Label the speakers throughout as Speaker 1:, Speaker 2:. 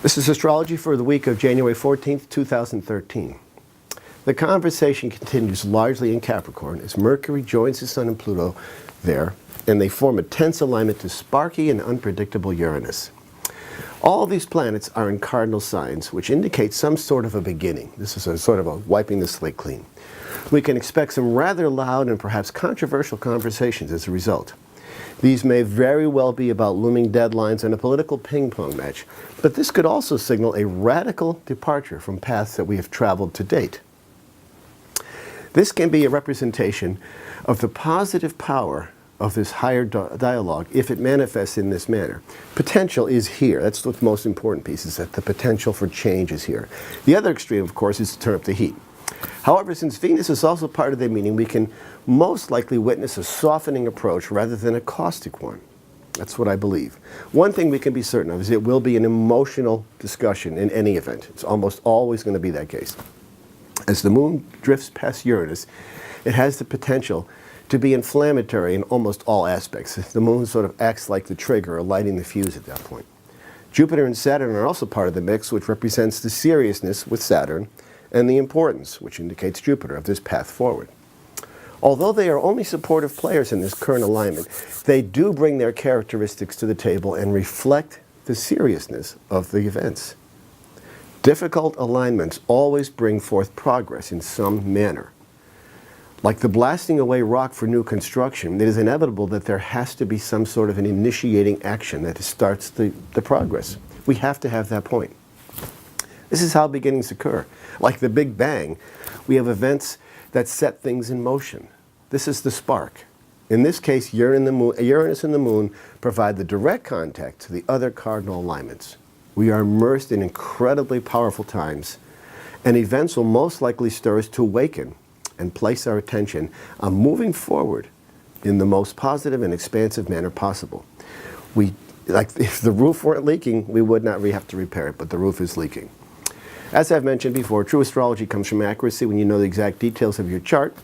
Speaker 1: This is astrology for the week of January 14th, 2013. The conversation continues largely in Capricorn as Mercury joins the Sun and Pluto there, and they form a tense alignment to sparky and unpredictable Uranus. All these planets are in cardinal signs, which indicate some sort of a beginning. This is a sort of a wiping the slate clean. We can expect some rather loud and perhaps controversial conversations as a result. These may very well be about looming deadlines and a political ping-pong match, but this could also signal a radical departure from paths that we have traveled to date. This can be a representation of the positive power of this higher dialogue if it manifests in this manner. Potential is here. That's the most important piece, is that the potential for change is here. The other extreme, of course, is to turn up the heat. However, since Venus is also part of the meeting, we can most likely witness a softening approach rather than a caustic one. That's what I believe. One thing we can be certain of is it will be an emotional discussion in any event. It's almost always going to be that case. As the moon drifts past Uranus, it has the potential to be inflammatory in almost all aspects. The moon sort of acts like the trigger or lighting the fuse at that point. Jupiter and Saturn are also part of the mix, which represents the seriousness with Saturn and the importance, which indicates Jupiter, of this path forward. Although they are only supportive players in this current alignment, they do bring their characteristics to the table and reflect the seriousness of the events. Difficult alignments always bring forth progress in some manner. Like the blasting away rock for new construction, it is inevitable that there has to be some sort of an initiating action that starts the progress. We have to have that point. This is how beginnings occur. Like the Big Bang, we have events that set things in motion. This is the spark. In this case, Uranus and the Moon provide the direct contact to the other cardinal alignments. We are immersed in incredibly powerful times, and events will most likely stir us to awaken and place our attention on moving forward in the most positive and expansive manner possible. Like if the roof weren't leaking, we would not have to repair it, but the roof is leaking. As I've mentioned before, true astrology comes from accuracy when you know the exact details of your chart,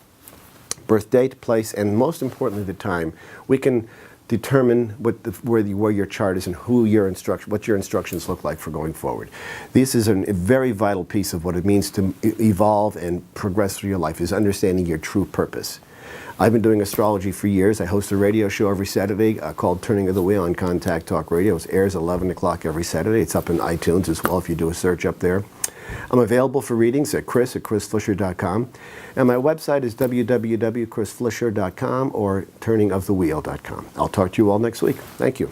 Speaker 1: birth date, place, and most importantly, the time. We can determine where your chart is and what your instructions look like for going forward. This is a very vital piece of what it means to evolve and progress through your life, is understanding your true purpose. I've been doing astrology for years. I host a radio show every Saturday called Turning of the Wheel on Contact Talk Radio. It airs 11 o'clock every Saturday. It's up in iTunes as well if you do a search up there. I'm available for readings at chris@chrisflisher.com, and my website is www.chrisflisher.com or turningofthewheel.com. I'll talk to you all next week. Thank you.